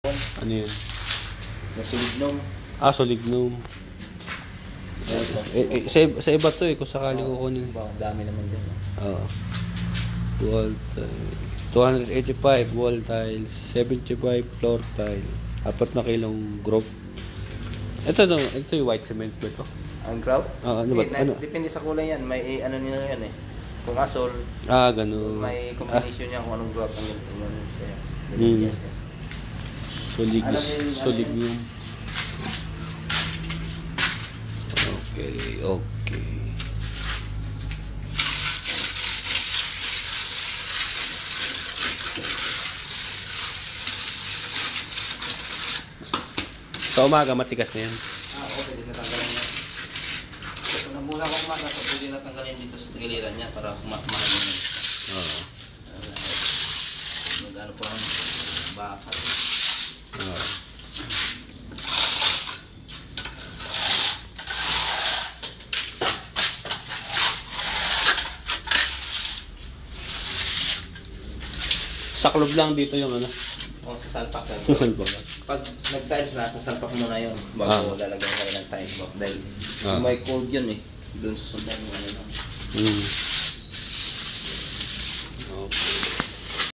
Ano yun? Nasulignong. Solignum. Sa iba to kung sakaling kukunin. Dami naman din. Oo. Wall tile. 285 wall tiles, 75 floor tile, 4 na kilong group. Ito yung white cement ba ito? Ang grout? Ano ba? Depende sa kulay yan. May ano nila yan eh. Kung asol, ganun. may combination yan kung anong grout ang ganito siya. Yes, eh. Solignum. Okay. Sa umaga, matigas na yan. Pwede natanggalan yan. Kung nabula ko umaga, pwede natanggalan dito sa giliran niya para kumakain yun. Oo. Mag-ano po ang bakal. Oo. Saklob lang dito yung ano. Sasalpak ka. Salpak. Pag nag-tiles na, sasalpak muna yun bago lalagyan kayo ng tiles box. Dahil may cold yun eh. Doon sa sundan mo ano lang.